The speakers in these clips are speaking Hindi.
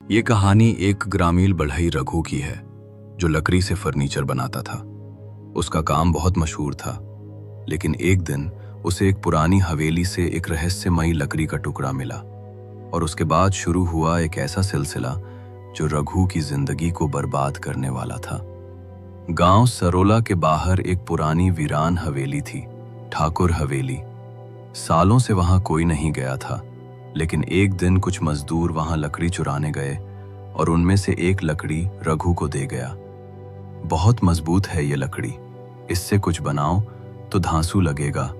ये कहानी एक ग्रामीण बढ़ई रघु की है जो लकड़ी से फर्नीचर बनाता था। उसका काम बहुत मशहूर था, लेकिन एक दिन उसे एक पुरानी हवेली से एक रहस्यमयी लकड़ी का टुकड़ा मिला और उसके बाद शुरू हुआ एक ऐसा सिलसिला जो रघु की जिंदगी को बर्बाद करने वाला था। गांव सरोला के बाहर एक पुरानी वीरान हवेली थी, ठाकुर हवेली। सालों से वहां कोई नहीं गया था, लेकिन एक दिन कुछ मजदूर वहां लकड़ी चुराने गए और उनमें से एक लकड़ी रघु को दे गया। बहुत मजबूत है ये लकड़ी, इससे कुछ बनाओ तो धांसू लगेगा,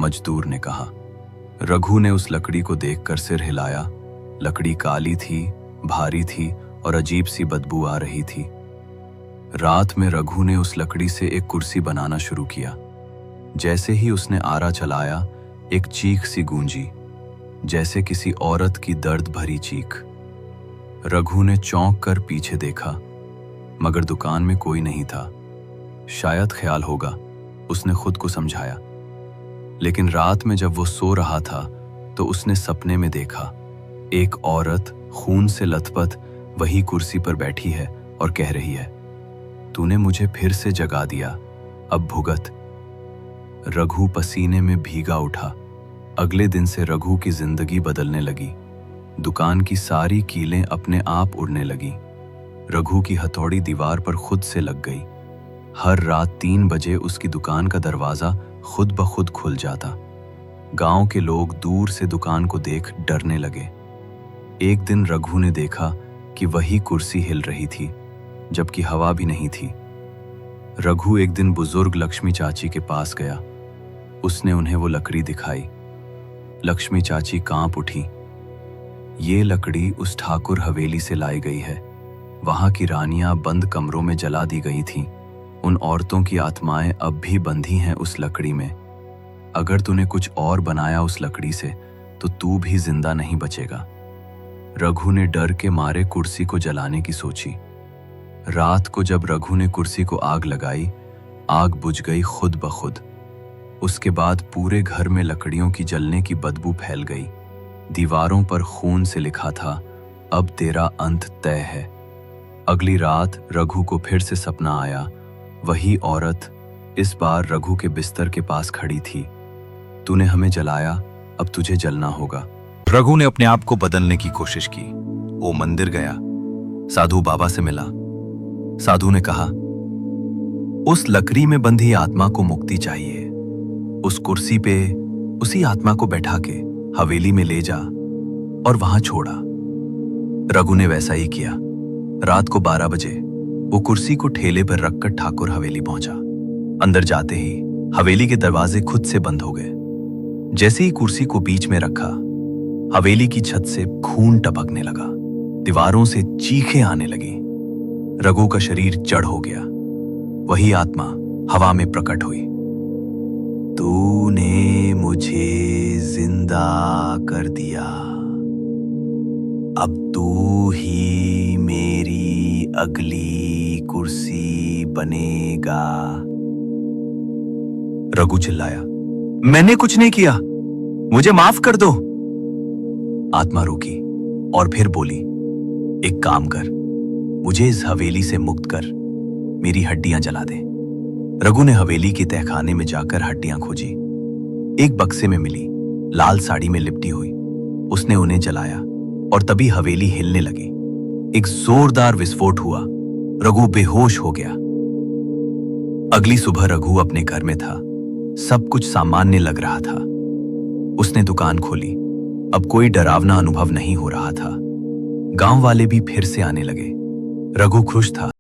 मजदूर ने कहा। रघु ने उस लकड़ी को देखकर सिर हिलाया। लकड़ी काली थी, भारी थी और अजीब सी बदबू आ रही थी। रात में रघु ने उस लकड़ी से एक कुर्सी बनाना शुरू किया। जैसे ही उसने आरा चलाया, एक चीख सी गूंजी, जैसे किसी औरत की दर्द भरी चीख। रघु ने चौंक कर पीछे देखा, मगर दुकान में कोई नहीं था। शायद ख्याल होगा, उसने खुद को समझाया। लेकिन रात में जब वो सो रहा था तो उसने सपने में देखा, एक औरत खून से लथपथ वही कुर्सी पर बैठी है और कह रही है, तूने मुझे फिर से जगा दिया, अब भुगत। रघु पसीने में भीगा उठा। अगले दिन से रघु की जिंदगी बदलने लगी। दुकान की सारी कीलें अपने आप उड़ने लगी। रघु की हथौड़ी दीवार पर खुद से लग गई। हर रात 3 बजे उसकी दुकान का दरवाजा खुद ब खुद खुल जाता। गांव के लोग दूर से दुकान को देख डरने लगे। एक दिन रघु ने देखा कि वही कुर्सी हिल रही थी, जबकि हवा भी नहीं थी। रघु एक दिन बुजुर्ग लक्ष्मी चाची के पास गया। उसने उन्हें वो लकड़ी दिखाई। लक्ष्मी चाची कांप उठी। ये लकड़ी उस ठाकुर हवेली से लाई गई है। वहां की रानियां बंद कमरों में जला दी गई थीं। उन औरतों की आत्माएं अब भी बंधी हैं उस लकड़ी में। अगर तूने कुछ और बनाया उस लकड़ी से तो तू भी जिंदा नहीं बचेगा। रघु ने डर के मारे कुर्सी को जलाने की सोची। रात को जब रघु ने कुर्सी को आग लगाई, आग बुझ गई खुद ब खुद। उसके बाद पूरे घर में लकड़ियों की जलने की बदबू फैल गई। दीवारों पर खून से लिखा था, अब तेरा अंत तय है। अगली रात रघु को फिर से सपना आया। वही औरत इस बार रघु के बिस्तर के पास खड़ी थी। तूने हमें जलाया, अब तुझे जलना होगा। रघु ने अपने आप को बदलने की कोशिश की। वो मंदिर गया, साधु बाबा से मिला। साधु ने कहा, उस लकड़ी में बंधी आत्मा को मुक्ति चाहिए। उस कुर्सी पे उसी आत्मा को बैठा के हवेली में ले जा और वहां छोड़ा। रघु ने वैसा ही किया। रात को 12 बजे वो कुर्सी को ठेले पर रखकर ठाकुर हवेली पहुंचा। अंदर जाते ही हवेली के दरवाजे खुद से बंद हो गए। जैसे ही कुर्सी को बीच में रखा, हवेली की छत से खून टपकने लगा। दीवारों से चीखें आने लगी। रघु का शरीर जड़ हो गया। वही आत्मा हवा में प्रकट हुई। तूने मुझे जिंदा कर दिया, अब तू ही मेरी अगली कुर्सी बनेगा। रघु चिल्लाया, मैंने कुछ नहीं किया, मुझे माफ कर दो। आत्मा रुकी और फिर बोली, एक काम कर, मुझे इस हवेली से मुक्त कर, मेरी हड्डियां जला दे। रघु ने हवेली के तहखाने में जाकर हड्डियां खोजी। एक बक्से में मिली, लाल साड़ी में लिपटी हुई। उसने उन्हें जलाया और तभी हवेली हिलने लगी। एक जोरदार विस्फोट हुआ। रघु बेहोश हो गया। अगली सुबह रघु अपने घर में था। सब कुछ सामान्य लग रहा था। उसने दुकान खोली। अब कोई डरावना अनुभव नहीं हो रहा था। गांव वाले भी फिर से आने लगे। रघु खुश था।